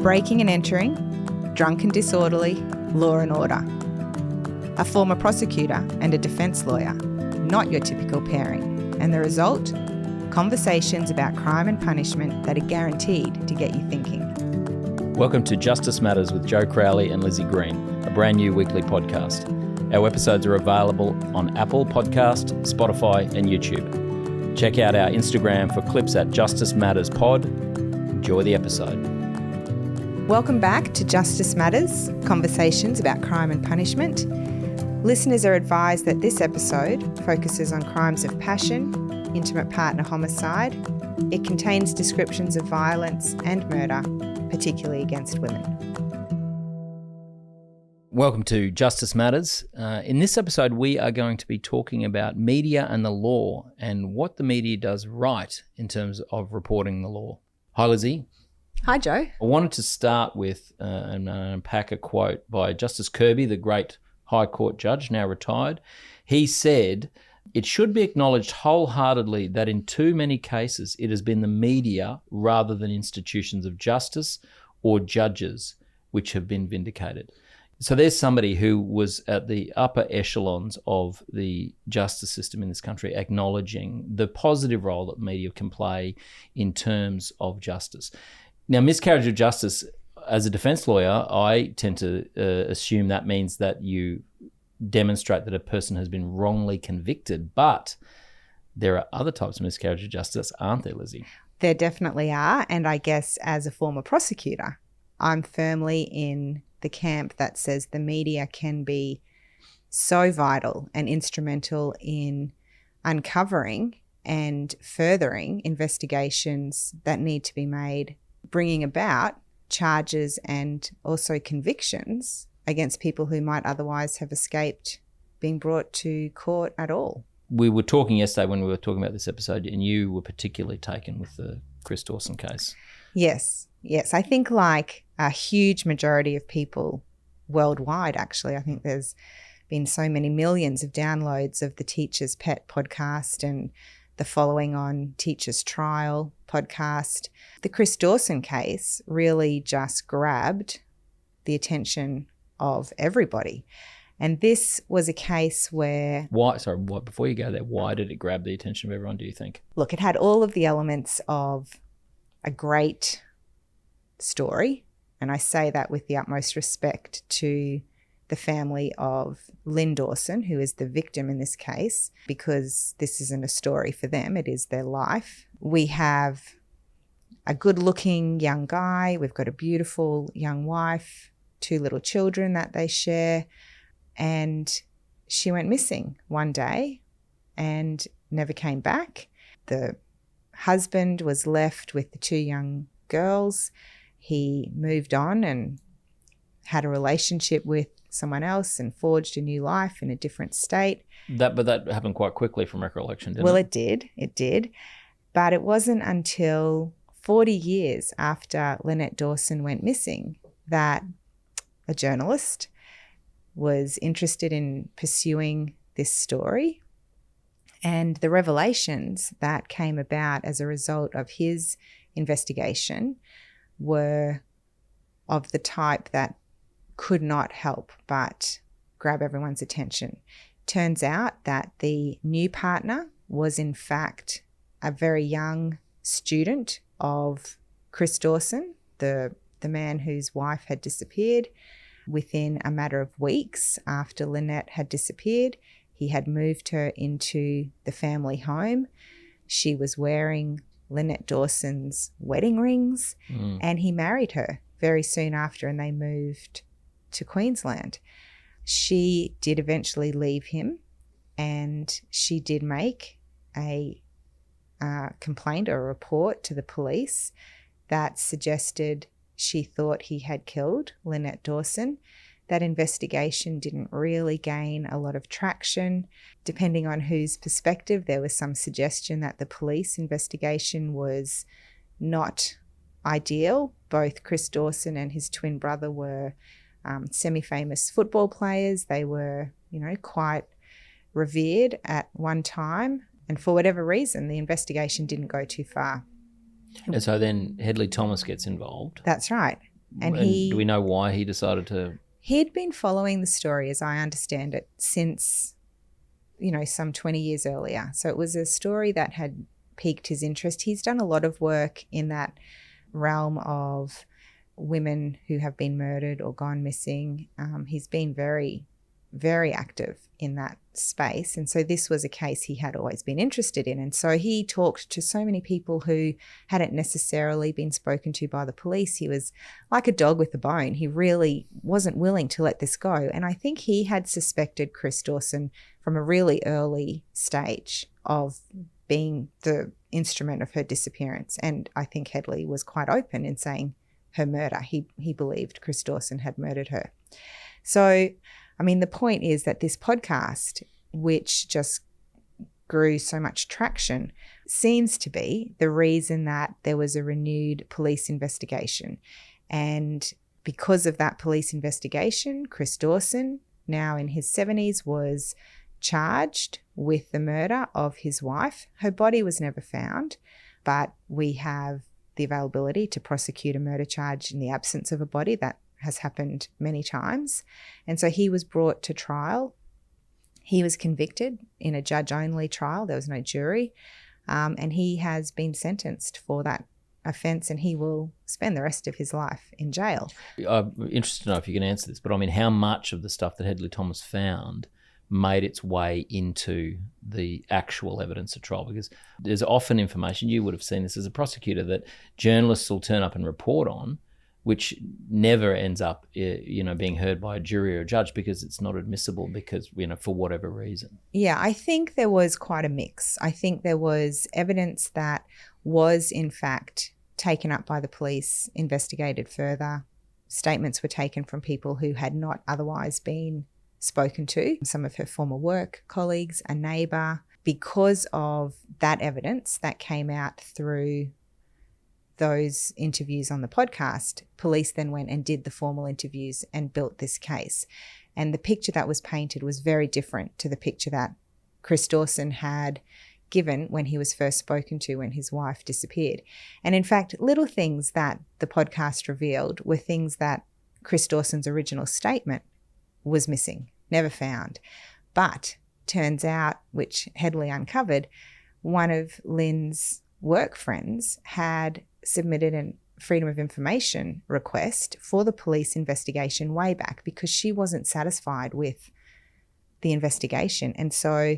breaking and entering, drunk and disorderly, law and order. A former prosecutor and a defence lawyer, not your typical pairing. And the result? Conversations about crime and punishment that are guaranteed to get you thinking. Welcome to Justice Matters with Joe Crowley and Lizzie Green, a brand new weekly podcast. Our episodes are available on Apple Podcast, Spotify and YouTube. Check out our Instagram for clips at Justice Matters Pod. Enjoy the episode. Welcome back to Justice Matters, conversations about crime and punishment. Listeners are advised that this episode focuses on crimes of passion, intimate partner homicide. It contains descriptions of violence and murder, particularly against women. Welcome to Justice Matters. In this episode, we are going to be talking about media and the law and what the media does right in terms of reporting the law. Hi, Lizzie. Hi, Joe. I wanted to start with and unpack a quote by Justice Kirby, the great High Court judge, now retired. He said, "It should be acknowledged wholeheartedly that in too many cases it has been the media rather than institutions of justice or judges which have been vindicated." So there's somebody who was at the upper echelons of the justice system in this country acknowledging the positive role that media can play in terms of justice. Now, miscarriage of justice, as a defence lawyer, I tend to assume that means that you demonstrate that a person has been wrongly convicted. But there are other types of miscarriage of justice, aren't there, Lizzie? There definitely are. And I guess as a former prosecutor, I'm firmly in the camp that says the media can be so vital and instrumental in uncovering and furthering investigations that need to be made, bringing about charges and also convictions against people who might otherwise have escaped being brought to court at all. We were talking yesterday when we were talking about this episode, and you were particularly taken with the Chris Dawson case. Yes. I think like a huge majority of people worldwide, actually, I think there's been so many millions of downloads of the Teacher's Pet podcast and the following on Teacher's Trial podcast. The Chris Dawson case really just grabbed the attention of everybody. And this was a case where... Before you go there, why did it grab the attention of everyone, do you think? Look, it had all of the elements of a great story. And I say that with the utmost respect to the family of Lynn Dawson, who is the victim in this case, because this isn't a story for them, it is their life. We have a good-looking young guy. We've got a beautiful young wife, 2 little children that they share. And she went missing one day and never came back. The husband was left with the 2 young girls. He moved on and had a relationship with someone else and forged a new life in a different state. But that happened quite quickly from recollection, didn't it? Well, it did. But it wasn't until 40 years after Lynette Dawson went missing that a journalist was interested in pursuing this story. And the revelations that came about as a result of his investigation were of the type that could not help but grab everyone's attention. Turns out that the new partner was in fact a very young student of Chris Dawson, the man whose wife had disappeared. Within a matter of weeks after Lynette had disappeared, he had moved her into the family home. She was wearing Lynette Dawson's wedding rings, and he married her very soon after, and they moved to Queensland. She did eventually leave him, and she did make a complaint or a report to the police that suggested she thought he had killed Lynette Dawson. That investigation didn't really gain a lot of traction. Depending on whose perspective, there was some suggestion that the police investigation was not ideal. Both Chris Dawson and his twin brother were semi-famous football players. They were, quite revered at one time. And for whatever reason, the investigation didn't go too far. And so then Hedley Thomas gets involved. That's right. And do we know why he decided to? He'd been following the story, as I understand it, since, some 20 years earlier. So it was a story that had piqued his interest. He's done a lot of work in that realm of women who have been murdered or gone missing. He's been very, very active in that space. And so this was a case he had always been interested in. And so he talked to so many people who hadn't necessarily been spoken to by the police. He was like a dog with a bone. He really wasn't willing to let this go. And I think he had suspected Chris Dawson from a really early stage of being the instrument of her disappearance. And I think Headley was quite open in saying her murder. He believed Chris Dawson had murdered her. So the point is that this podcast, which just grew so much traction, seems to be the reason that there was a renewed police investigation. And because of that police investigation, Chris Dawson, now in his 70s, was charged with the murder of his wife. Her body was never found, but we have the availability to prosecute a murder charge in the absence of a body. That has happened many times. And so he was brought to trial. He was convicted in a judge-only trial. There was no jury. And he has been sentenced for that offence, and he will spend the rest of his life in jail. I'm interested to know if you can answer this, but how much of the stuff that Hedley Thomas found made its way into the actual evidence at trial? Because there's often information, you would have seen this as a prosecutor, that journalists will turn up and report on, which never ends up, being heard by a jury or a judge because it's not admissible because, for whatever reason. Yeah, I think there was quite a mix. I think there was evidence that was in fact taken up by the police, investigated further. Statements were taken from people who had not otherwise been spoken to, some of her former work colleagues, a neighbour. Because of that evidence that came out through those interviews on the podcast, police then went and did the formal interviews and built this case. And the picture that was painted was very different to the picture that Chris Dawson had given when he was first spoken to when his wife disappeared. And in fact, little things that the podcast revealed were things that Chris Dawson's original statement was missing, never found. But turns out, which Headley uncovered, one of Lynn's work friends had submitted a Freedom of Information request for the police investigation way back because she wasn't satisfied with the investigation. And so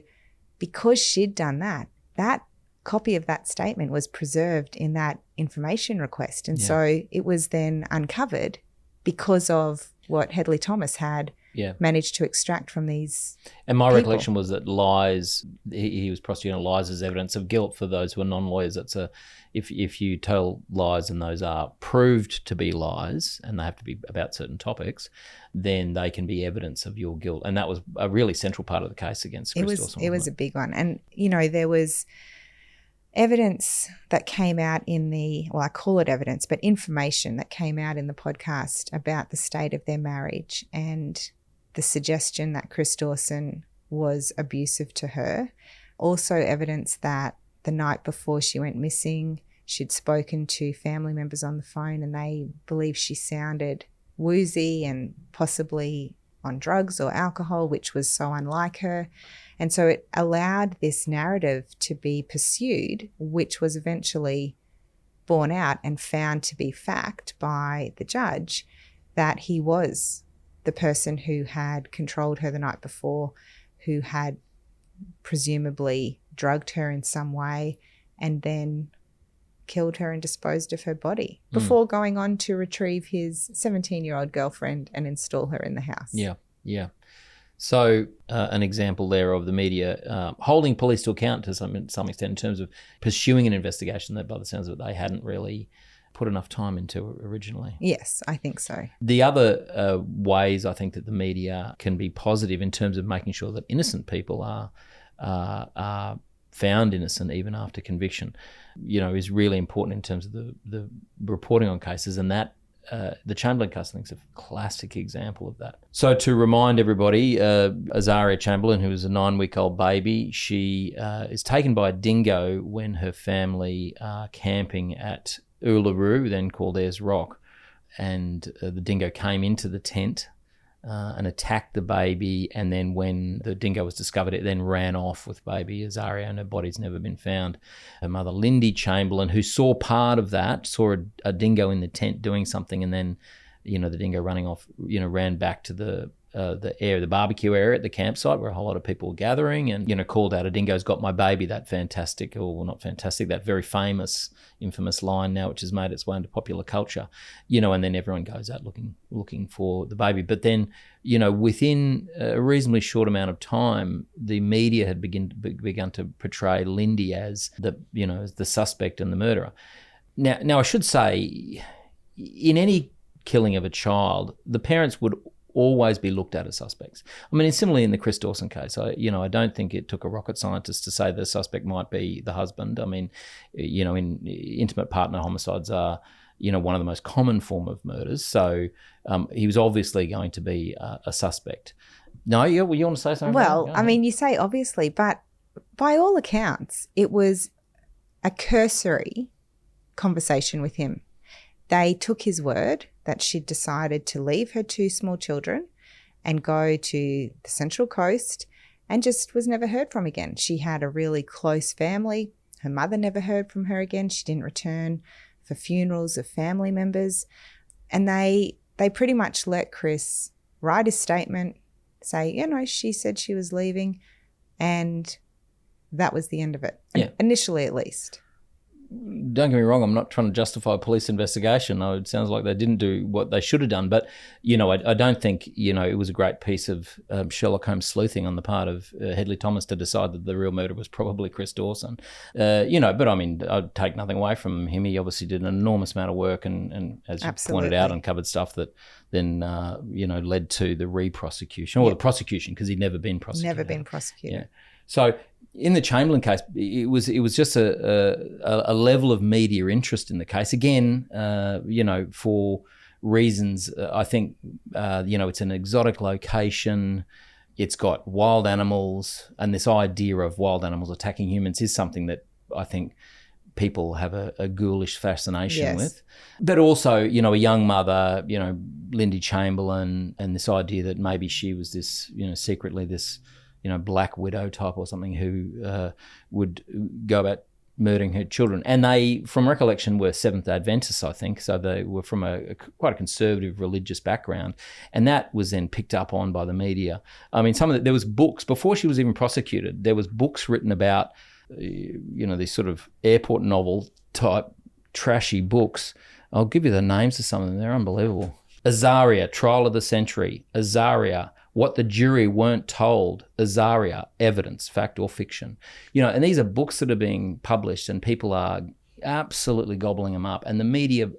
because she'd done that, that copy of that statement was preserved in that information request. And so it was then uncovered because of what Hedley Thomas had managed to extract from these And my people. recollection was that lies, he was prosecuting lies as evidence of guilt for those who are non-lawyers. It's if you tell lies and those are proved to be lies and they have to be about certain topics, then they can be evidence of your guilt. And that was a really central part of the case against Chris Dawson. It was a big one. And, there was evidence that came out I call it evidence, but information that came out in the podcast about the state of their marriage and the suggestion that Chris Dawson was abusive to her. Also evidence that the night before she went missing, she'd spoken to family members on the phone and they believed she sounded woozy and possibly on drugs or alcohol, which was so unlike her. And so it allowed this narrative to be pursued, which was eventually borne out and found to be fact by the judge, that he was the person who had controlled her the night before, who had presumably drugged her in some way and then killed her and disposed of her body before going on to retrieve his 17-year-old girlfriend and install her in the house. Yeah. So an example there of the media holding police to account to some extent in terms of pursuing an investigation that by the sounds of it they hadn't really put enough time into originally. Yes, I think so. The other ways I think that the media can be positive in terms of making sure that innocent people are found innocent even after conviction, is really important in terms of the reporting on cases, and that the Chamberlain case, I think, is a classic example of that. So to remind everybody, Azaria Chamberlain, who is a 9-week-old baby, she is taken by a dingo when her family are camping at Uluru, then called Ayers Rock. the dingo came into the tent and attacked the baby, and then when the dingo was discovered, it then ran off with baby Azaria, and her body's never been found. Her mother, Lindy Chamberlain, who saw part of that, saw a dingo in the tent doing something, and then, the dingo running off, ran back to the barbecue area at the campsite where a whole lot of people were gathering, and, called out, "A dingo's got my baby," that fantastic, or well, not fantastic, that very famous, infamous line now, which has made its way into popular culture, and then everyone goes out looking for the baby. But then, within a reasonably short amount of time, the media had begun to portray Lindy as as the suspect and the murderer. Now I should say, in any killing of a child, the parents would always be looked at as suspects. I mean, similarly in the Chris Dawson case, I don't think it took a rocket scientist to say the suspect might be the husband. I mean, in intimate partner homicides are, one of the most common form of murders. So he was obviously going to be a suspect. No, you want to say something? Well, I mean, you say obviously, but by all accounts, it was a cursory conversation with him. They took his word that she'd decided to leave her 2 small children and go to the Central Coast, and just was never heard from again. She had a really close family. Her mother never heard from her again. She didn't return for funerals of family members. And they pretty much let Chris write his statement, say, she said she was leaving, and that was the end of it. Yeah. Initially, at least. Don't get me wrong, I'm not trying to justify a police investigation. It sounds like they didn't do what they should have done. But, I don't think, it was a great piece of Sherlock Holmes sleuthing on the part of Hedley Thomas to decide that the real murderer was probably Chris Dawson. But I mean, I'd take nothing away from him. He obviously did an enormous amount of work and as you Absolutely. pointed out, uncovered stuff that then, led to the re-prosecution, or the prosecution, because he'd never been prosecuted. Never been prosecuted. Yeah. So in the Chamberlain case, it was just a level of media interest in the case. Again, for reasons, I think, it's an exotic location. It's got wild animals, and this idea of wild animals attacking humans is something that I think people have a ghoulish fascination with. But also, a young mother, Lindy Chamberlain, and this idea that maybe she was this, secretly this, black widow type or something who would go about murdering her children. And they, from recollection, were Seventh-day Adventists, I think. So they were from quite a conservative religious background. And that was then picked up on by the media. I mean, there was books, before she was even prosecuted, there was books written about, these sort of airport novel type trashy books. I'll give you the names of some of them. They're unbelievable. Azaria, Trial of the Century. Azaria, What the Jury Weren't Told. Azaria, Evidence, Fact or Fiction. And these are books that are being published, and people are absolutely gobbling them up. And the media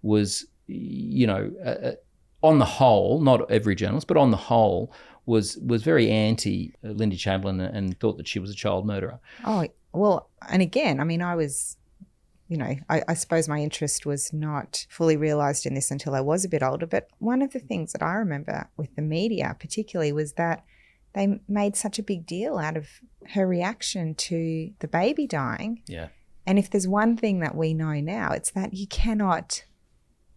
was, on the whole, not every journalist, but on the whole, was very anti Lindy Chamberlain and thought that she was a child murderer. Oh, well, and again, I mean, I was, I suppose my interest was not fully realised in this until I was a bit older. But one of the things that I remember with the media particularly was that they made such a big deal out of her reaction to the baby dying. Yeah. And if there's one thing that we know now, it's that you cannot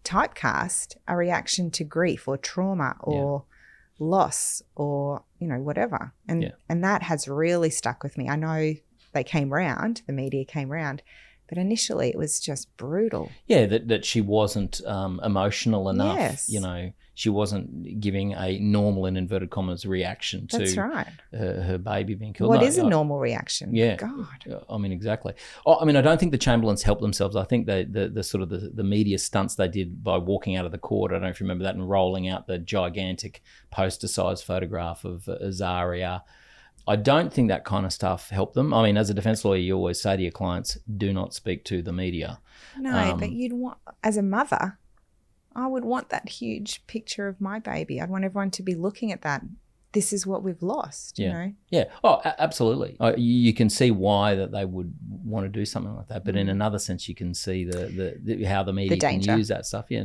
typecast a reaction to grief or trauma or loss or, whatever. And that has really stuck with me. I know the media came round, but initially it was just brutal. Yeah, that she wasn't emotional enough. Yes. She wasn't giving a normal, in inverted commas, reaction to That's right. Her baby being killed. What is a normal reaction? Yeah. God. I mean, exactly. I don't think the Chamberlains helped themselves. I think the sort of the media stunts they did by walking out of the court, I don't know if you remember that, and rolling out the gigantic poster-sized photograph of Azaria. I don't think that kind of stuff helped them. I mean, as a defence lawyer, you always say to your clients, do not speak to the media. No, but you'd want, as a mother, I would want that huge picture of my baby. I'd want everyone to be looking at that. This is what we've lost, you know? Yeah. Oh, absolutely. You can see why that they would want to do something like that. But in another sense, you can see the how the media can use that stuff. Yeah.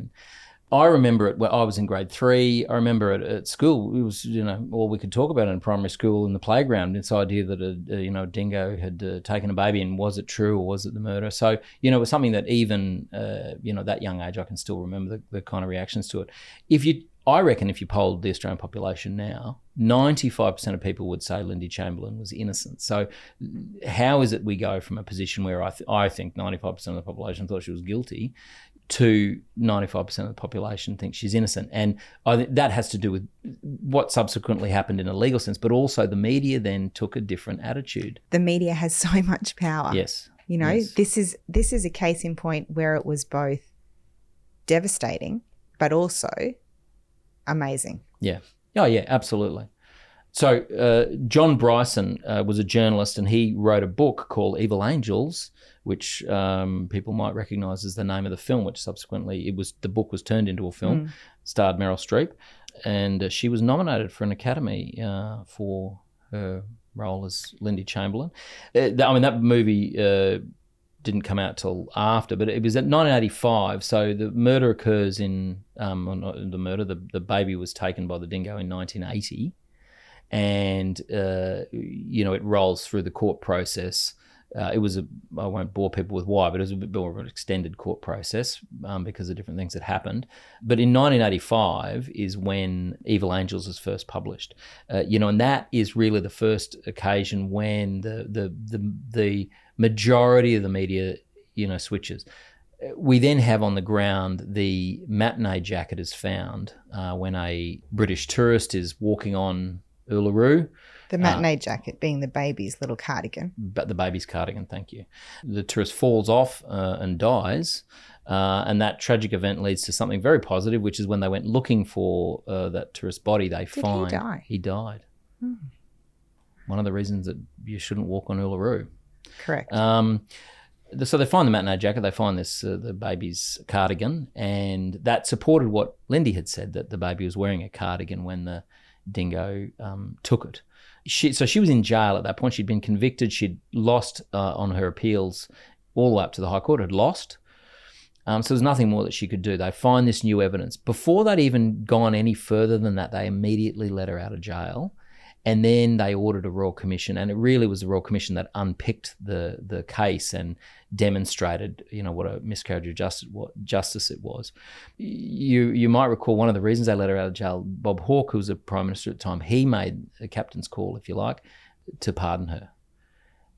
I remember it when I was in grade 3. I remember it at school. It was, all we could talk about in primary school in the playground, this idea that a dingo had taken a baby, and was it true or was it the murder? So, it was something that even, that young age, I can still remember the kind of reactions to it. I reckon if you polled the Australian population now, 95% of people would say Lindy Chamberlain was innocent. So how is it we go from a position where I think 95% of the population thought she was guilty to 95% of the population thinks she's innocent? And I think that has to do with what subsequently happened in a legal sense, but also the media then took a different attitude. The media has so much power. Yes. Yes. This is a case in point where it was both devastating but also amazing. Yeah. Oh, yeah, absolutely. So John Bryson was a journalist, and he wrote a book called Evil Angels, which people might recognise as the name of the film, which subsequently the book was turned into a film, starred Meryl Streep, and she was nominated for an Academy for her role as Lindy Chamberlain. That movie didn't come out till after, but it was at 1985. So the murder occurs in the baby was taken by the dingo in 1980, and it rolls through the court process. I won't bore people with why, but it was a bit more of an extended court process because of different things that happened. But in 1985 is when Evil Angels was first published, and that is really the first occasion when the majority of the media, switches. We then have on the ground the matinee jacket is found when a British tourist is walking on Uluru. The matinee jacket being the baby's little cardigan. But the baby's cardigan, thank you. The tourist falls off and dies, and that tragic event leads to something very positive, which is when they went looking for that tourist's body, they find he die? He died. One of the reasons that you shouldn't walk on Uluru. Correct. So they find the matinee jacket, they find the baby's cardigan, and that supported what Lindy had said, that the baby was wearing a cardigan when the dingo took it. So she was in jail at that point. She'd been convicted. She'd lost on her appeals all the way up to the High Court, had lost. So there's nothing more that she could do. They find this new evidence. Before they'd even gone any further than that, they immediately let her out of jail. And then they ordered a Royal Commission, and it really was the Royal Commission that unpicked the case and demonstrated, what a miscarriage of justice it was. You might recall one of the reasons they let her out of jail, Bob Hawke, who was the Prime Minister at the time, he made a captain's call, if you like, to pardon her.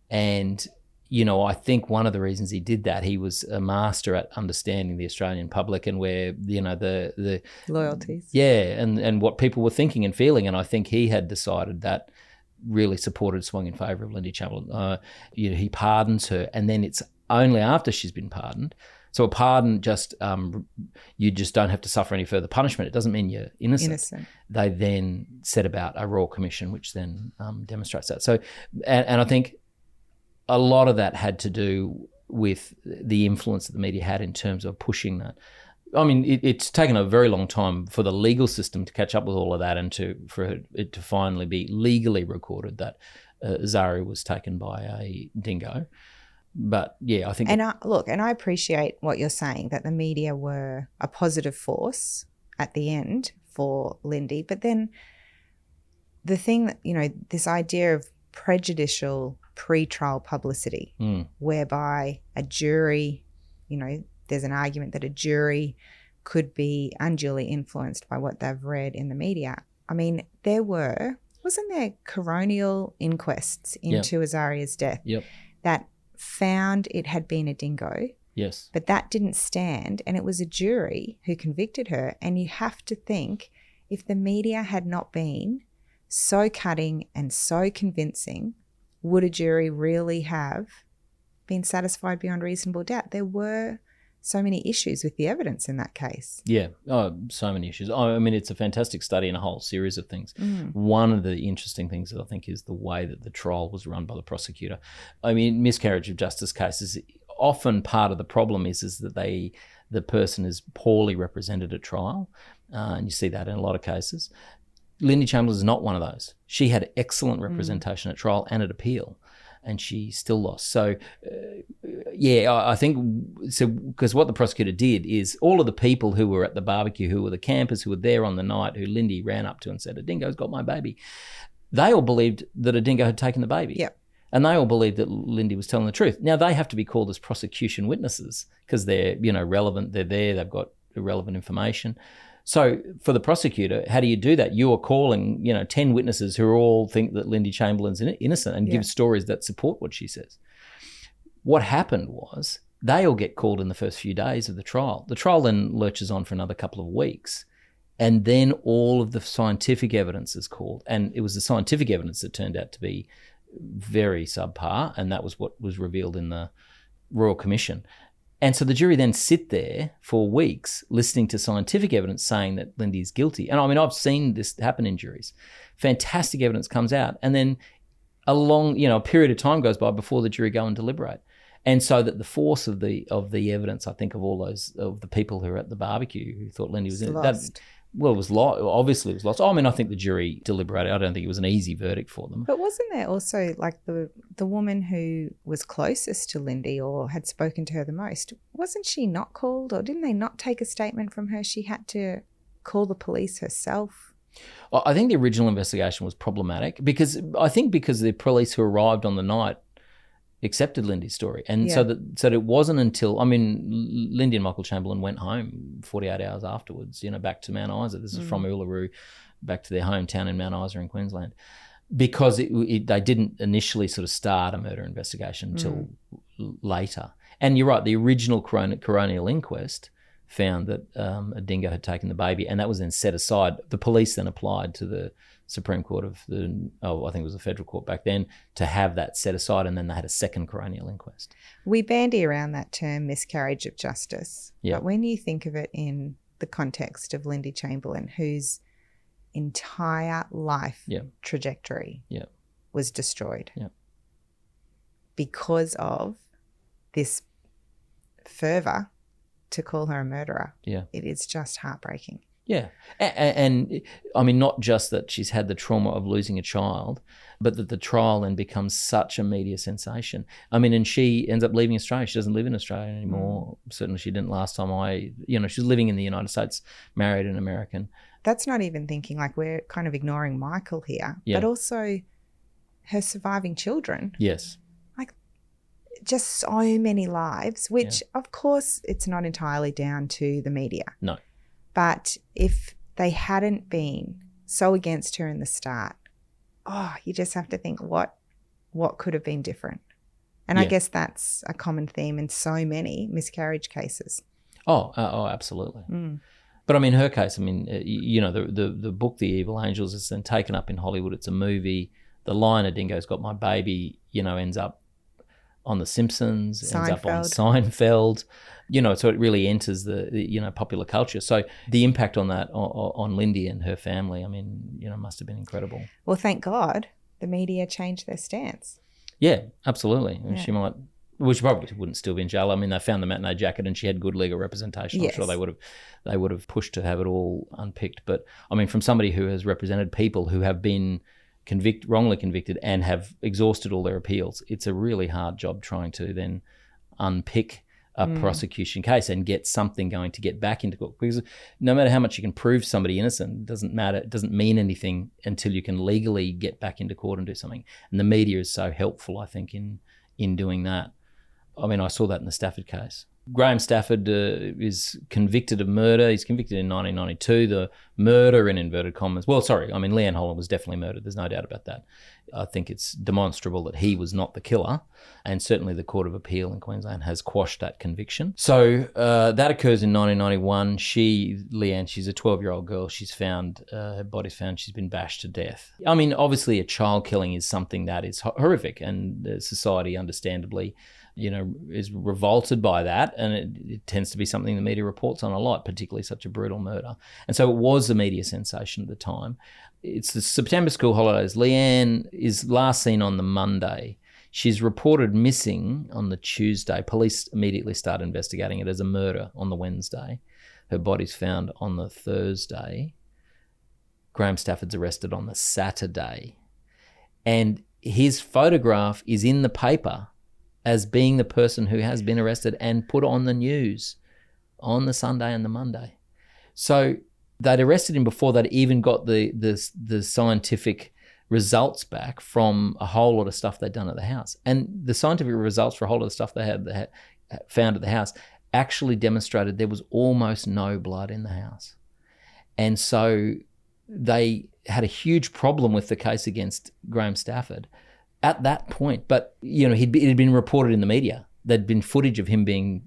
And I think one of the reasons he did that, he was a master at understanding the Australian public and where, the loyalties. Yeah, and what people were thinking and feeling. And I think he had decided that really swung in favour of Lindy Chamberlain. He pardons her, and then it's only after she's been pardoned. So a pardon you just don't have to suffer any further punishment. It doesn't mean you're innocent. They then set about a Royal Commission, which then demonstrates that. So, and I think a lot of that had to do with the influence that the media had in terms of pushing that. I mean, it's taken a very long time for the legal system to catch up with all of that, and for it to finally be legally recorded that Zari was taken by a dingo. But yeah, I think. And I appreciate what you're saying, that the media were a positive force at the end for Lindy. But then the thing that, this idea of prejudicial pre-trial publicity, whereby a jury, there's an argument that a jury could be unduly influenced by what they've read in the media. I mean, wasn't there coronial inquests into Azaria's death that found it had been a dingo? Yes. But that didn't stand, and it was a jury who convicted her. And you have to think, if the media had not been so cutting and so convincing, would a jury really have been satisfied beyond reasonable doubt? There were so many issues with the evidence in that case. Yeah, so many issues. I mean, it's a fantastic study in a whole series of things. One of the interesting things that I think is the way that the trial was run by the prosecutor. I mean, miscarriage of justice cases, often part of the problem is that the person is poorly represented at trial, and you see that in a lot of cases. Lindy Chamberlain is not one of those. She had excellent representation at trial and at appeal. and she still lost. So, I think so, because what the prosecutor did is all of the people who were at the barbecue, who were the campers who were there on the night, who Lindy ran up to and said, "A dingo's got my baby," they all believed that a dingo had taken the baby. Yep. And they all believed that Lindy was telling the truth. Now, they have to be called as prosecution witnesses because they're, relevant. They're there. They've got relevant information. So for the prosecutor, how do you do that? You are calling, 10 witnesses who all think that Lindy Chamberlain's innocent and give stories that support what she says. What happened was they all get called in the first few days of the trial. The trial then lurches on for another couple of weeks. And then all of the scientific evidence is called. And it was the scientific evidence that turned out to be very subpar, and that was what was revealed in the Royal Commission. And so the jury then sit there for weeks listening to scientific evidence saying that Lindy's guilty. And I mean, I've seen this happen in juries. Fantastic evidence comes out, and then a period of time goes by before the jury go and deliberate. And so that the force of the evidence, I think, of all those of the people who were at the barbecue who thought Lindy was in it, well, it was lost. Obviously, it was lost. I mean, I think the jury deliberated. I don't think it was an easy verdict for them. But wasn't there also like the woman who was closest to Lindy or had spoken to her the most? Wasn't she not called, or didn't they not take a statement from her? She had to call the police herself. I think the original investigation was problematic because the police who arrived on the night accepted Lindy's story. And so it wasn't until, Lindy and Michael Chamberlain went home 48 hours afterwards, back to Mount Isa. This is from Uluru, back to their hometown in Mount Isa in Queensland, because they didn't initially sort of start a murder investigation until later. And you're right, the original coronial inquest found that a dingo had taken the baby, and that was then set aside. The police then applied to the Supreme Court of I think it was the federal court back then, to have that set aside, and then they had a second coronial inquest. We bandy around that term miscarriage of justice. But when you think of it in the context of Lindy Chamberlain, whose entire life trajectory was destroyed because of this fervour to call her a murderer, it is just heartbreaking. Yeah. And I mean, not just that she's had the trauma of losing a child, but that the trial then becomes such a media sensation. I mean, and she ends up leaving Australia. She doesn't live in Australia anymore. Certainly she didn't last time she's living in the United States, married an American. That's not even thinking, like, we're kind of ignoring Michael here, but also her surviving children. Yes. Like, just so many lives, which of course it's not entirely down to the media. No. But if they hadn't been so against her in the start, you just have to think what could have been different. And I guess that's a common theme in so many miscarriage cases. Oh, absolutely. But I mean, her case, the book, The Evil Angels, is then taken up in Hollywood. It's a movie. The line, "A dingo's got my baby," ends up on The Simpsons, ends up on Seinfeld. So it really enters the popular culture. So the impact on that, on Lindy and her family, must have been incredible. Well, thank God the media changed their stance. Yeah, absolutely. Yeah. She probably wouldn't still be in jail. They found the matinee jacket and she had good legal representation. I'm sure they would have pushed to have it all unpicked. But from somebody who has represented people who have been wrongly convicted and have exhausted all their appeals, it's a really hard job trying to then unpick a prosecution case and get something going to get back into court. Because no matter how much you can prove somebody innocent, it doesn't matter. It doesn't mean anything until you can legally get back into court and do something. And the media is so helpful, I think, in doing that. I saw that in the Stafford case. Graham Stafford is convicted of murder. He's convicted in 1992. The murder, in inverted commas. Well, sorry. Leanne Holland was definitely murdered. There's no doubt about that. I think it's demonstrable that he was not the killer. And certainly the Court of Appeal in Queensland has quashed that conviction. So that occurs in 1991. Leanne, she's a 12-year-old girl. She's found, her body's found, she's been bashed to death. Obviously a child killing is something that is horrific, and society understandably is revolted by that, and it tends to be something the media reports on a lot, particularly such a brutal murder. And so it was a media sensation at the time. It's the September school holidays. Leanne is last seen on the Monday. She's reported missing on the Tuesday. Police immediately start investigating it as a murder on the Wednesday. Her body's found on the Thursday. Graham Stafford's arrested on the Saturday. And his photograph is in the paper as being the person who has been arrested and put on the news on the Sunday and the Monday. So they'd arrested him before they'd even got the scientific results back from a whole lot of stuff they'd done at the house. And the scientific results for a whole lot of stuff they had found at the house actually demonstrated there was almost no blood in the house. And so they had a huge problem with the case against Graham Stafford at that point. But, it had been reported in the media. There'd been footage of him being,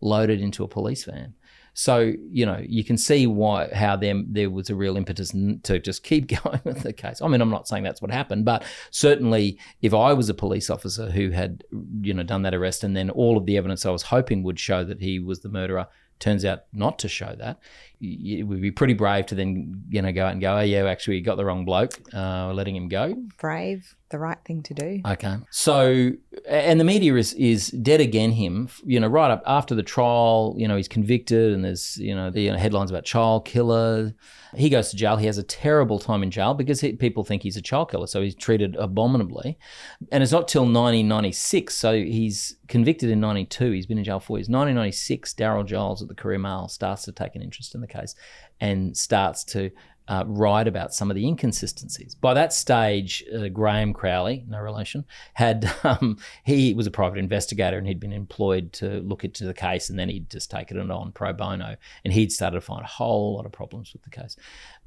loaded into a police van. So, you can see how there was a real impetus to just keep going with the case. I mean, I'm not saying that's what happened, but certainly if I was a police officer who had, done that arrest and then all of the evidence I was hoping would show that he was the murderer turns out not to show that, it would be pretty brave to then, go out and go, oh, yeah, actually, you got the wrong bloke, letting him go. Brave, the right thing to do. Okay. So, and the media is dead again him, right up after the trial, he's convicted and there's, the headlines about child killer. He goes to jail. He has a terrible time in jail because people think he's a child killer, so he's treated abominably. And it's not till 1996, so he's convicted in 92. He's been in jail 4 years. 1996, Darryl Giles at the Courier Mail starts to take an interest in the case and starts to write about some of the inconsistencies. By that stage, Graham Crowley, no relation, he was a private investigator and he'd been employed to look into the case, and then he'd just taken it on pro bono, and he'd started to find a whole lot of problems with the case.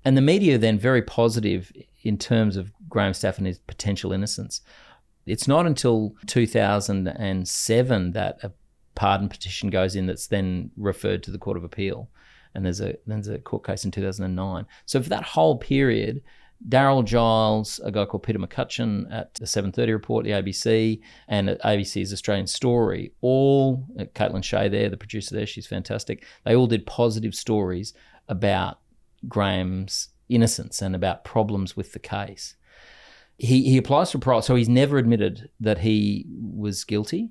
And the media then very positive in terms of Graham Stafford and his potential innocence. It's not until 2007 that a pardon petition goes in that's then referred to the Court of Appeal. And there's a court case in 2009. So for that whole period, Darryl Giles, a guy called Peter McCutcheon at the 7:30 Report, the ABC, and at ABC's Australian Story, all, Caitlin Shea there, the producer there, she's fantastic, they all did positive stories about Graham's innocence and about problems with the case. He applies for parole, so he's never admitted that he was guilty.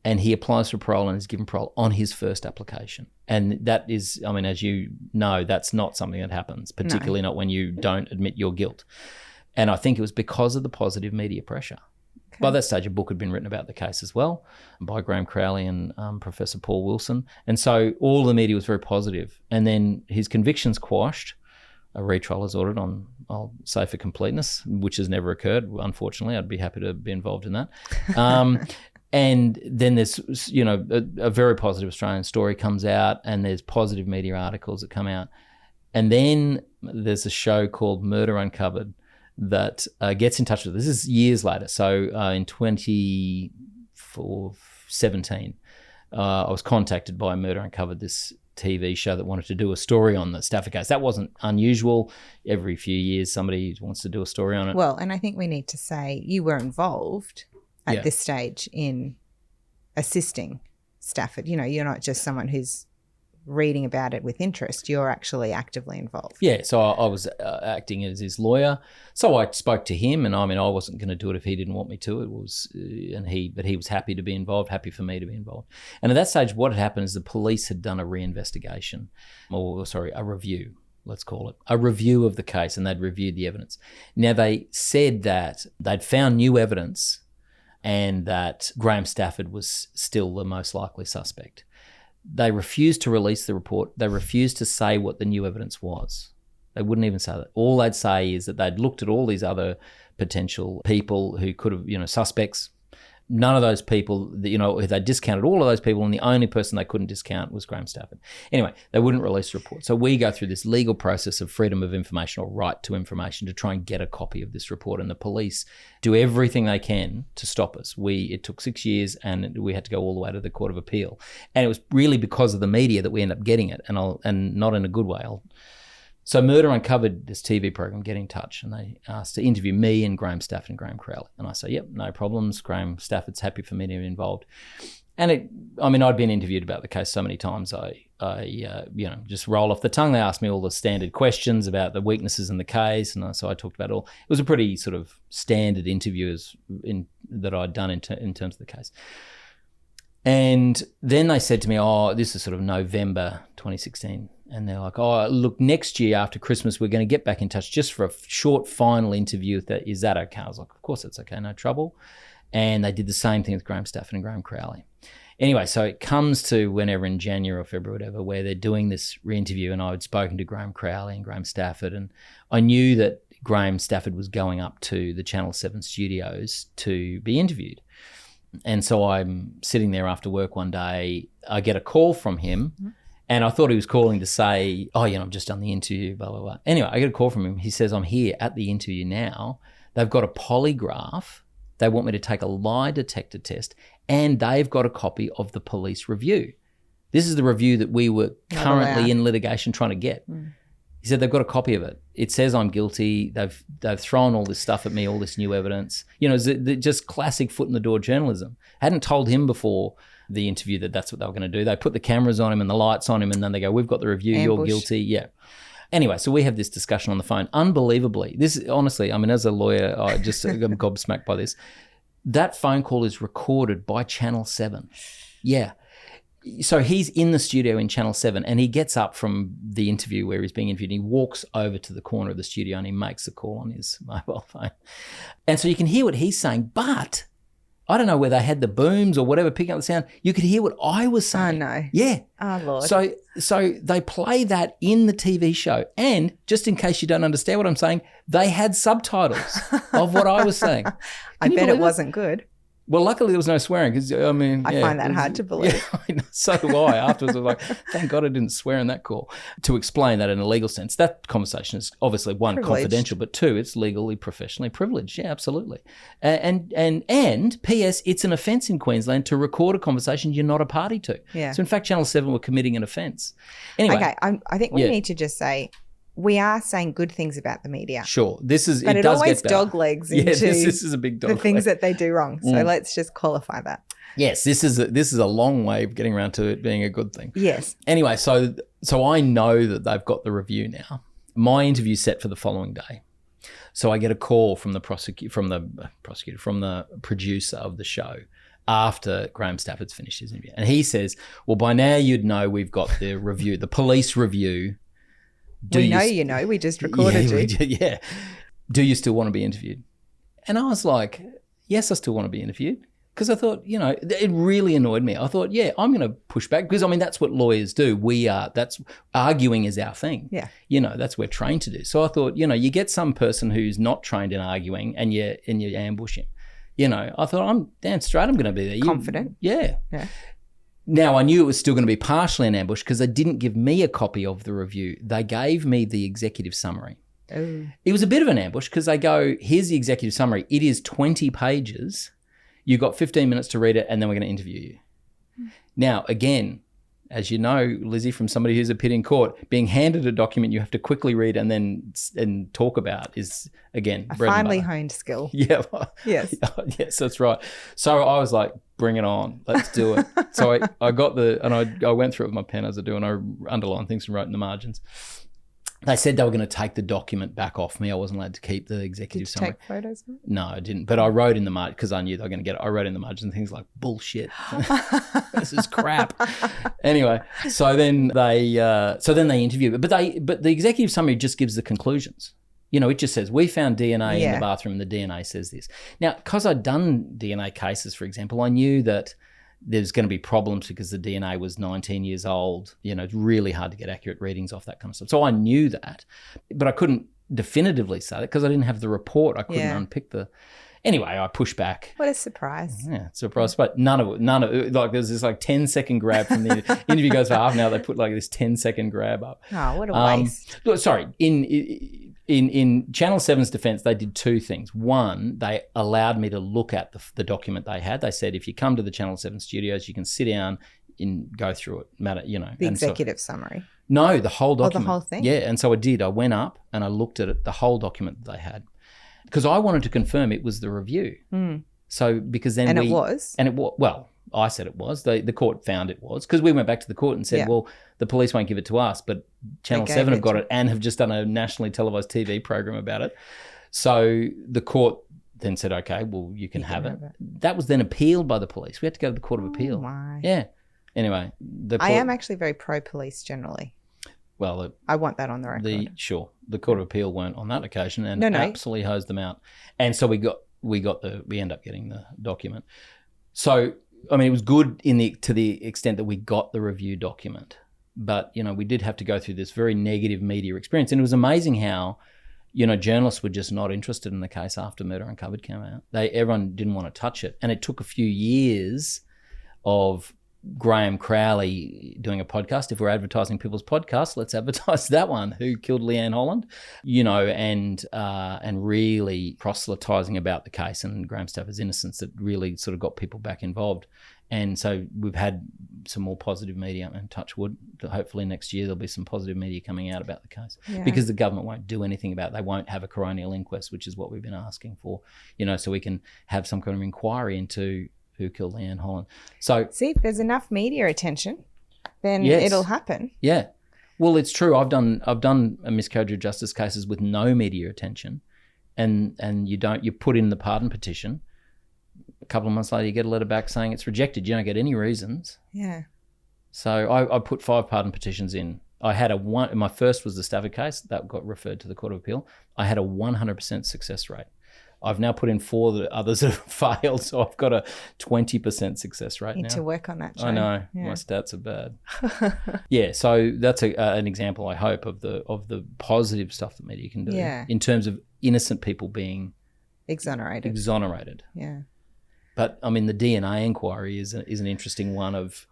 And he applies for parole and is given parole on his first application. And that is, I mean, as you know, that's not something that happens, particularly not when you don't admit your guilt. And I think it was because of the positive media pressure. Okay. By that stage, a book had been written about the case as well by Graham Crowley and Professor Paul Wilson. And so all the media was very positive. And then his conviction's quashed. A retrial is ordered on, I'll say for completeness, which has never occurred. Unfortunately, I'd be happy to be involved in that. And then there's, a very positive Australian Story comes out, and there's positive media articles that come out. And then there's a show called Murder Uncovered that gets in touch with this. This is years later. So in 2017, I was contacted by Murder Uncovered, this TV show that wanted to do a story on the Stafford case. That wasn't unusual. Every few years, somebody wants to do a story on it. Well, and I think we need to say you were involved at this stage in assisting Stafford. You're not just someone who's reading about it with interest. You're actually actively involved. Yeah, so I was acting as his lawyer. So I spoke to him, and I mean, I wasn't going to do it if he didn't want me to. It was, but he was happy to be involved, happy for me to be involved. And at that stage, what had happened is the police had done a reinvestigation, a review. Let's call it a review of the case, and they'd reviewed the evidence. Now, they said that they'd found new evidence and that Graham Stafford was still the most likely suspect. They refused to release the report. They refused to say what the new evidence was. They wouldn't even say that. All they'd say is that they'd looked at all these other potential people who could have, suspects. None of those people, they discounted all of those people, and the only person they couldn't discount was Graham Stafford. Anyway, they wouldn't release the report. So we go through this legal process of freedom of information or right to information to try and get a copy of this report, and the police do everything they can to stop us. It took 6 years, and we had to go all the way to the Court of Appeal. And it was really because of the media that we ended up getting it, and not in a good way. So Murder Uncovered, this TV program, get in touch, and they asked to interview me and Graham Stafford and Graham Crowley. And I say, yep, no problems. Graham Stafford's happy for me to be involved. And I'd been interviewed about the case so many times, I just roll off the tongue. They asked me all the standard questions about the weaknesses in the case, and so I talked about it all. It was a pretty sort of standard interview that I'd done in terms of the case. And then they said to me, this is sort of November 2016, And they're like, oh, look, next year after Christmas, we're going to get back in touch just for a short final interview. Is that okay? I was like, of course it's okay, no trouble. And they did the same thing with Graham Stafford and Graham Crowley. Anyway, so it comes to whenever in January or February, whatever, where they're doing this re-interview, and I had spoken to Graham Crowley and Graham Stafford, and I knew that Graham Stafford was going up to the Channel 7 studios to be interviewed. And so I'm sitting there after work one day, I get a call from him, and I thought he was calling to say, oh, I've just done the interview, blah, blah, blah. Anyway, I get a call from him. He says, I'm here at the interview now. They've got a polygraph. They want me to take a lie detector test, and they've got a copy of the police review. This is the review that we were currently in litigation trying to get. He said they've got a copy of it. It says I'm guilty. They've thrown all this stuff at me, all this new evidence. Just classic foot in the door journalism. Hadn't told him before the interview that that's what they were going to do. They put the cameras on him and the lights on him, and then they go, we've got the review, you're guilty. Yeah. Anyway, so we have this discussion on the phone. Unbelievably, this honestly, as a lawyer, I'm gobsmacked by this. That phone call is recorded by Channel 7. Yeah. So he's in the studio in Channel 7, and he gets up from the interview where he's being interviewed, and he walks over to the corner of the studio and he makes a call on his mobile phone. And so you can hear what he's saying, but I don't know whether they had the booms or whatever picking up the sound. You could hear what I was saying. Oh, no. Yeah. Oh, Lord. So they play that in the TV show. And just in case you don't understand what I'm saying, they had subtitles of what I was saying. I bet it wasn't good. Well, luckily there was no swearing because, I find that hard to believe. Yeah, so do I. Afterwards, I was like, thank God I didn't swear in that call. To explain that in a legal sense, that conversation is obviously, one, privileged. Confidential, but two, it's legally, professionally privileged. Yeah, absolutely. And P.S., it's an offence in Queensland to record a conversation you're not a party to. Yeah. So, in fact, Channel 7 were committing an offence. Anyway. Okay, I think we need to just say, we are saying good things about the media. Sure. But it does always get better. dog legs into this is a big dog the things leg. that they do wrong. So let's just qualify that. Yes, this is a long way of getting around to it being a good thing. Yes. Anyway, so I know that they've got the review now. My interview's set for the following day. So I get a call from the producer of the show after Graham Stafford's finished his interview. And he says, well, by now you'd know we've got the review, the police review. We just recorded you. Yeah. Do you still want to be interviewed? And I was like, yes, I still want to be interviewed. Because I thought, it really annoyed me. I thought, yeah, I'm going to push back. Because, that's what lawyers do. That's arguing is our thing. Yeah. That's what we're trained to do. So I thought, you get some person who's not trained in arguing and you ambush him. I thought, I'm damn straight I'm going to be there. Confident. Yeah. Now, I knew it was still going to be partially an ambush because they didn't give me a copy of the review. They gave me the executive summary. Oh. It was a bit of an ambush because they go, here's the executive summary. It is 20 pages. You've got 15 minutes to read it, and then we're going to interview you. Now, again, as you know, Lizzie, from somebody who's appeared in court, being handed a document you have to quickly read and talk about is, again, a finely honed skill. Yeah. Yes. Yes, that's right. So I was like, bring it on. Let's do it. So I got I went through it with my pen as I do, and I underlined things and wrote in the margins. They said they were going to take the document back off me. I wasn't allowed to keep the executive summary. Did you take photos of it? No, I didn't. But I wrote in the margin because I knew they were going to get it. I wrote in the margins things like bullshit. This is crap. Anyway, so then they interview, but the executive summary just gives the conclusions. It just says we found DNA in the bathroom. The DNA says this. Now, because I'd done DNA cases, for example, I knew that there's going to be problems because the DNA was 19 years old. It's really hard to get accurate readings off that kind of stuff. So I knew that, but I couldn't definitively say that because I didn't have the report. I couldn't unpick the... Anyway, I pushed back. What a surprise. Yeah, surprise. But none of it, like there's this 10-second grab from the interview goes for half an hour. They put this 10-second grab up. Oh, what a waste. Sorry, in Channel 7's defence, they did two things. One, they allowed me to look at the document they had. They said, if you come to the Channel 7 studios, you can sit down and go through it. The executive summary. No, the whole document. Oh, the whole thing? Yeah, and so I did. I went up and I looked at it, the whole document that they had. Because I wanted to confirm it was the review. So because then it was? And it was, well, I said it was. The court found it was. Because we went back to the court and said, well, the police won't give it to us, but Channel 7 have got it and have just done a nationally televised TV program about it. So the court then said, okay, well, you can have it. That was then appealed by the police. We had to go to the Court of Appeal. My. Yeah. Anyway. I am actually very pro-police generally. Well, I want that on the record. the Court of Appeal weren't on that occasion and No. absolutely hosed them out. And so we end up getting the document. So, I mean, it was good to the extent that we got the review document. But, you know, we did have to go through this very negative media experience. And it was amazing how, you know, journalists were just not interested in the case after Murder Uncovered came out. Everyone didn't want to touch it. And it took a few years of Graham Crowley doing a podcast. If we're advertising people's podcasts, let's advertise that one. Who Killed Leanne Holland? You know, and really proselytizing about the case and Graham Stafford's innocence that really sort of got people back involved. And so we've had some more positive media, and touch wood, hopefully next year there'll be some positive media coming out about the case, because the government won't do anything about it. They won't have a coronial inquest, which is what we've been asking for, you know, so we can have some kind of inquiry into who killed Leanne Holland. So see, if there's enough media attention, then it'll happen. Yeah. Well, it's true. I've done a miscarriage of justice cases with no media attention, and you put in the pardon petition. A couple of months later, you get a letter back saying it's rejected. You don't get any reasons. Yeah. So I put 5 pardon petitions in. I had my first was the Stafford case that got referred to the Court of Appeal. I had a 100% success rate. I've now put in 4 that others have failed, so I've got a 20% success rate now. Need to work on that, Joe. I know. Yeah. My stats are bad. Yeah, so that's an example, I hope, of the positive stuff that media can do in terms of innocent people being exonerated. Yeah. But, I mean, the DNA inquiry is an interesting one of,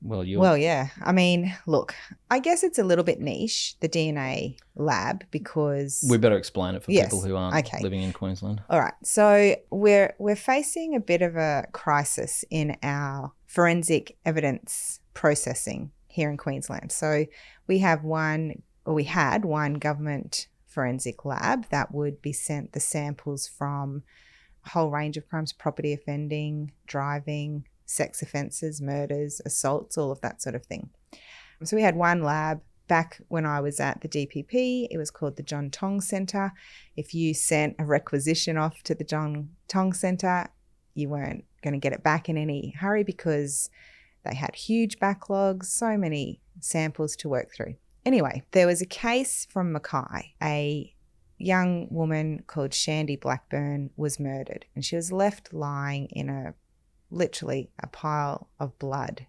well, yeah. I mean, look, I guess it's a little bit niche, the DNA lab, because... We better explain it for people who aren't living in Queensland. All right. So we're facing a bit of a crisis in our forensic evidence processing here in Queensland. So we had one government forensic lab that would be sent the samples from a whole range of crimes: property offending, driving, sex offences, murders, assaults, all of that sort of thing. So we had one lab. Back when I was at the DPP, it was called the John Tong Centre. If you sent a requisition off to the John Tong Centre, you weren't going to get it back in any hurry because they had huge backlogs, so many samples to work through. Anyway, there was a case from Mackay. A young woman called Shandy Blackburn was murdered, and she was left lying in literally a pile of blood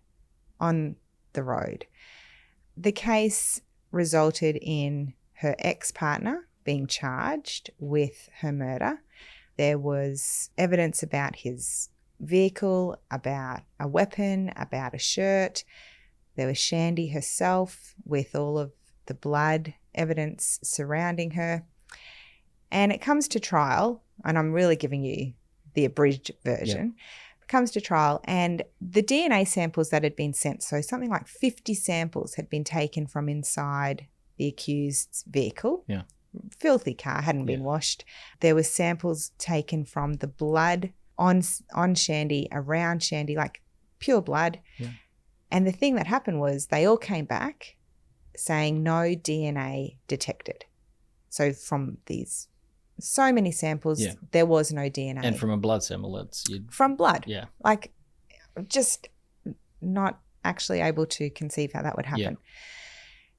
on the road. The case resulted in her ex-partner being charged with her murder. There was evidence about his vehicle, about a weapon, about a shirt. There was Shandy herself with all of the blood evidence surrounding her. And it comes to trial, and I'm really giving you the abridged version. It comes to trial, and the DNA samples that had been sent, so something like 50 samples had been taken from inside the accused's vehicle. Yeah. Filthy car, hadn't been washed. There were samples taken from the blood on Shandy, around Shandy, like pure blood. Yeah. And the thing that happened was they all came back saying no DNA detected. So from these so many samples, there was no DNA. And from a blood sample, from blood. Yeah. Like, just not actually able to conceive how that would happen. Yeah.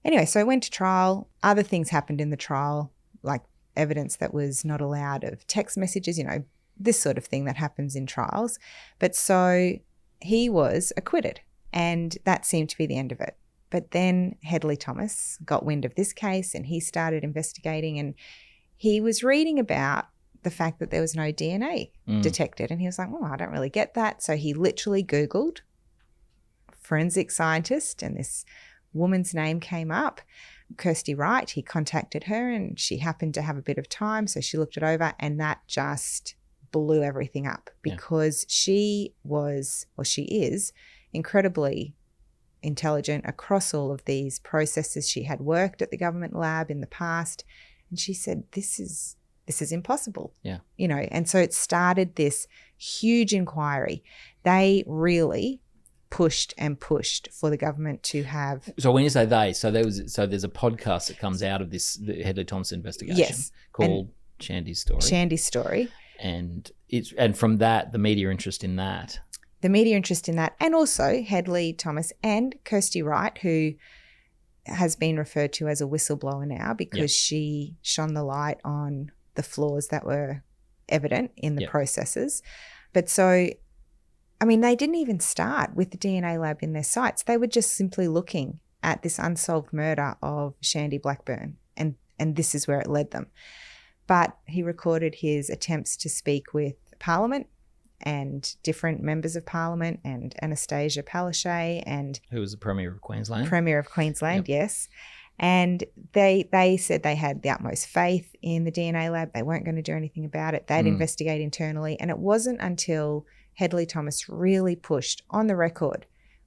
Anyway, so I went to trial. Other things happened in the trial, like evidence that was not allowed of text messages, you know, this sort of thing that happens in trials. But so he was acquitted, and that seemed to be the end of it. But then Hedley Thomas got wind of this case, and he started investigating, and he was reading about the fact that there was no DNA detected. And he was like, well, I don't really get that. So he literally Googled forensic scientist, and this woman's name came up, Kirsty Wright. He contacted her, and she happened to have a bit of time. So she looked it over, and that just blew everything up, because she is incredibly intelligent across all of these processes. She had worked at the government lab in the past. And she said, this is impossible. Yeah. You know, and so it started this huge inquiry. They really pushed for the government to have. So when you say they, so there's a podcast that comes out of this Hedley Thomas investigation called Shandy's Story. Shandy's Story. And from that, the media interest in that. And also Hedley Thomas and Kirsty Wright, who has been referred to as a whistleblower now because she shone the light on the flaws that were evident in the processes. But so, I mean, they didn't even start with the DNA lab in their sights. They were just simply looking at this unsolved murder of Shandy Blackburn, and this is where it led them. But he recorded his attempts to speak with Parliament and different members of Parliament and Anastasia Palaszczuk, and who was the Premier of Queensland. Premier of Queensland, yes. And they said they had the utmost faith in the DNA lab. They weren't going to do anything about it. They'd investigate internally. And it wasn't until Hedley Thomas really pushed on the record,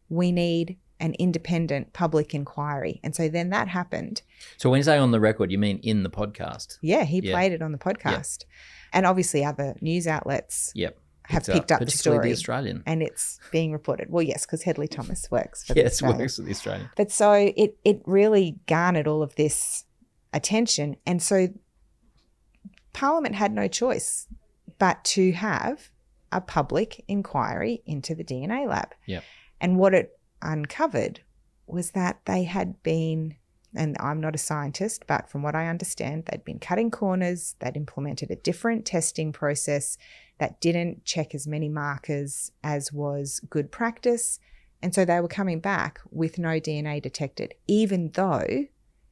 we need an independent public inquiry. And so then that happened. So when you say on the record, you mean in the podcast? Yeah, he played it on the podcast. And obviously other news outlets have picked up the story. The Australian. And it's being reported. Well, yes, because Hedley Thomas works for the the Australian. Yes, works for the Australian. But so it really garnered all of this attention. And so Parliament had no choice but to have a public inquiry into the DNA lab. Yep. And what it uncovered was that they had been, and I'm not a scientist, but from what I understand, they'd been cutting corners. They'd implemented a different testing process that didn't check as many markers as was good practice. And so they were coming back with no DNA detected, even though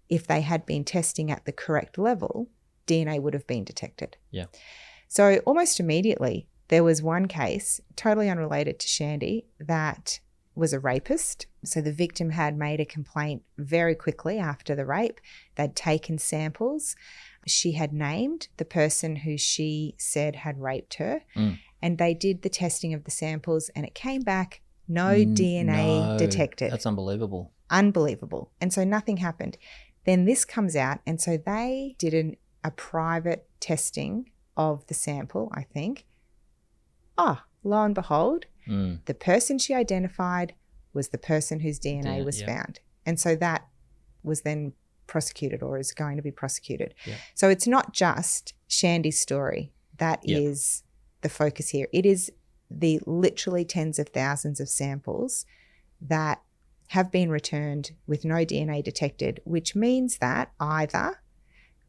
if they had been testing at the correct level, DNA would have been detected. Yeah. So almost immediately, there was one case, totally unrelated to Shandy, that was a rapist. So the victim had made a complaint very quickly after the rape. They'd taken samples. She had named the person who she said had raped her. And they did the testing of the samples and it came back no DNA detected. That's unbelievable. Unbelievable. And so nothing happened. Then this comes out and so they did a private testing of the sample, I think. Lo and behold, the person she identified was the person whose DNA was found. And so that was then prosecuted or is going to be prosecuted. Yeah. So it's not just Shandy's story that is the focus here. It is the literally tens of thousands of samples that have been returned with no DNA detected, which means that either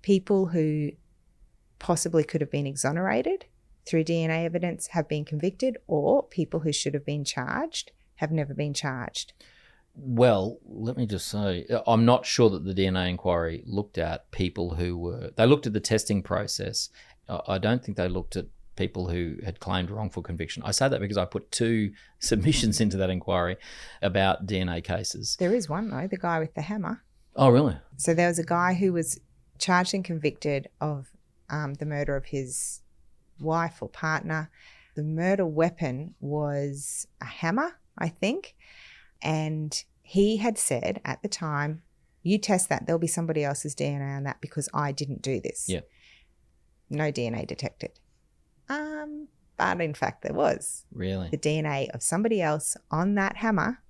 people who possibly could have been exonerated through DNA evidence have been convicted, or people who should have been charged have never been charged. Well, let me just say, I'm not sure that the DNA inquiry looked at people they looked at the testing process. I don't think they looked at people who had claimed wrongful conviction. I say that because I put 2 submissions into that inquiry about DNA cases. There is one though, the guy with the hammer. Oh, really? So there was a guy who was charged and convicted of the murder of his wife or partner. The murder weapon was a hammer, I think. And he had said at the time, you test that, there'll be somebody else's DNA on that because I didn't do this. Yeah. No DNA detected. But in fact there was. Really? The DNA of somebody else on that hammer.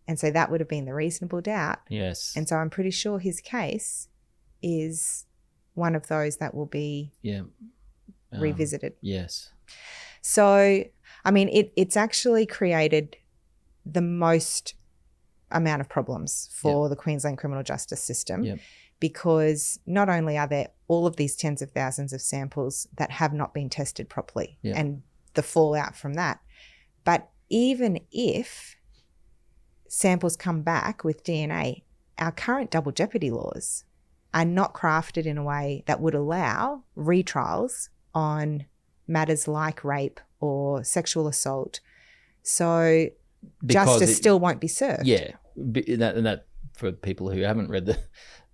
And so that would have been the reasonable doubt. Yes. And so I'm pretty sure his case is one of those that will be revisited. Yes. So, I mean, it's actually created the most amount of problems for the Queensland criminal justice system because not only are there all of these tens of thousands of samples that have not been tested properly and the fallout from that, but even if samples come back with DNA, our current double jeopardy laws are not crafted in a way that would allow retrials on matters like rape or sexual assault. So justice still won't be served. Yeah. And that for people who haven't read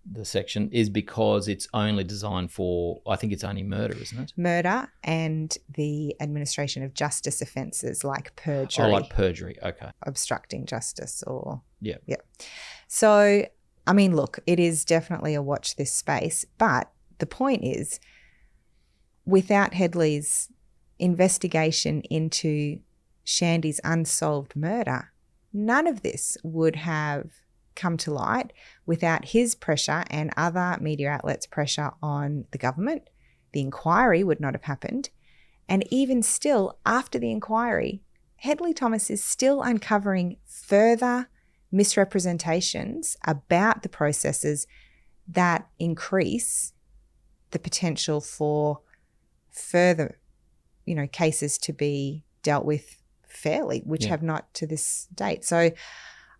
the section is because it's only designed for, I think it's only murder, isn't it? Murder and the administration of justice offences like perjury. Oh, like perjury. Okay. Obstructing justice or... Yeah. So, I mean, look, it is definitely a watch this space, but the point is, without Hedley's investigation into Shandy's unsolved murder, none of this would have come to light without his pressure and other media outlets' pressure on the government. The inquiry would not have happened. And even still, after the inquiry, Hedley Thomas is still uncovering further misrepresentations about the processes that increase the potential for further, cases to be dealt with fairly, which have not to this date. So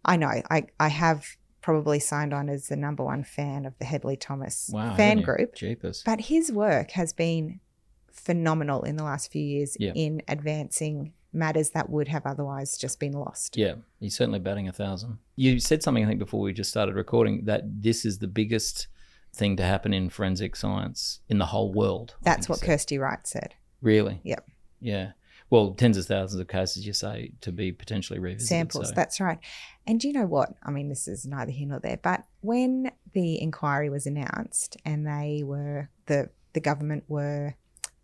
I know I have probably signed on as the number one fan of the Hedley Thomas fan group. Jeepers. But his work has been phenomenal in the last few years in advancing matters that would have otherwise just been lost. Yeah, he's certainly batting 1,000. You said something, I think, before we just started recording, that this is the biggest thing to happen in forensic science in the whole world. That's what Kirsty Wright said. Really? Yep. Yeah. Well, tens of thousands of cases, you say, to be potentially revisited. Samples, that's right. And do you know what? I mean, this is neither here nor there, but when the inquiry was announced and they were, the government were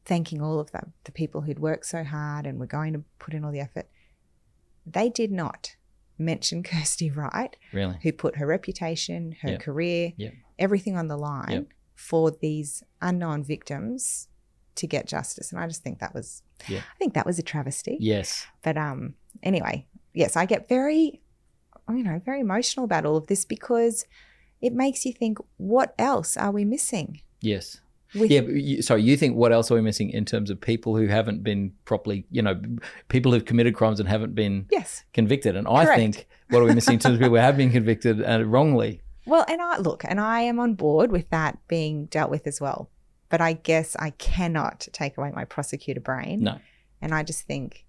thanking all of the people who'd worked so hard and were going to put in all the effort, they did not mention Kirsty Wright, really, who put her reputation, her career, everything on the line for these unknown victims to get justice. And I just think that was, I think that was a travesty. Yes. But anyway, yes, I get very, very emotional about all of this because it makes you think, what else are we missing? Yes. You think what else are we missing in terms of people who haven't been properly, people who've committed crimes and haven't been convicted? And I think what are we missing in terms of people who have been convicted wrongly? Well, and I am on board with that being dealt with as well. But I guess I cannot take away my prosecutor brain. No. And I just think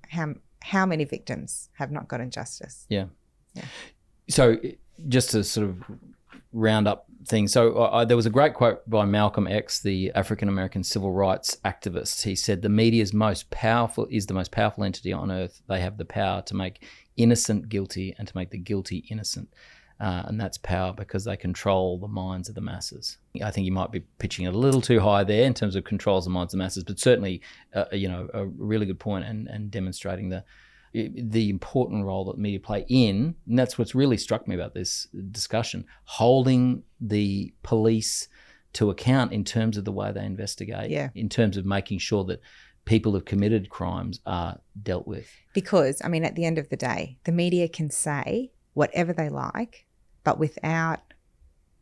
how many victims have not gotten justice? Yeah. So just to sort of round up things. So there was a great quote by Malcolm X, the African-American civil rights activist. He said, the media is the most powerful entity on earth. They have the power to make innocent guilty and to make the guilty innocent. And that's power because they control the minds of the masses. I think you might be pitching it a little too high there in terms of controls the minds of the masses, but certainly, a really good point and demonstrating the important role that media play in, and that's what's really struck me about this discussion, holding the police to account in terms of the way they investigate, in terms of making sure that people who've committed crimes are dealt with. Because, at the end of the day, the media can say whatever they like, but without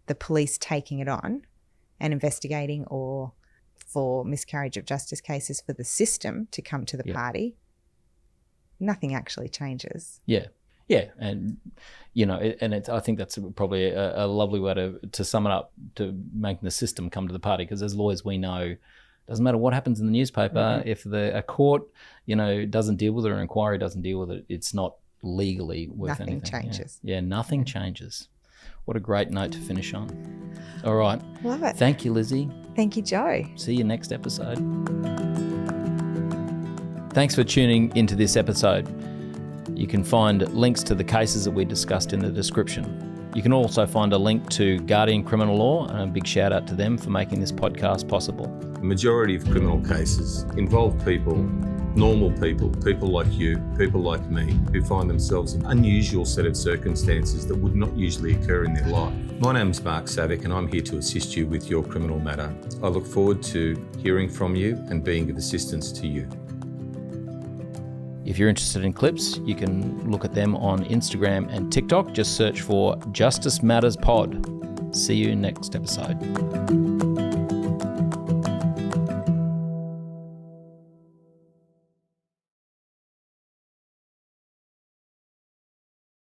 the police taking it on and investigating, or for miscarriage of justice cases for the system to come to the party, nothing actually changes. Yeah. And, I think that's probably a lovely way to sum it up, to making the system come to the party, because as lawyers we know, doesn't matter what happens in the newspaper, if a court, doesn't deal with it or an inquiry doesn't deal with it, it's not legally worth anything. Nothing changes. Yeah, nothing changes. What a great note to finish on. All right. Love it. Thank you, Lizzie. Thank you, Joe. See you next episode. Thanks for tuning into this episode. You can find links to the cases that we discussed in the description. You can also find a link to Guardian Criminal Law, and a big shout out to them for making this podcast possible. The majority of criminal cases involve people, normal people, people like you, people like me, who find themselves in an unusual set of circumstances that would not usually occur in their life. My name is Mark Savick and I'm here to assist you with your criminal matter. I look forward to hearing from you and being of assistance to you. If you're interested in clips, you can look at them on Instagram and TikTok. Just search for Justice Matters Pod. See you next episode.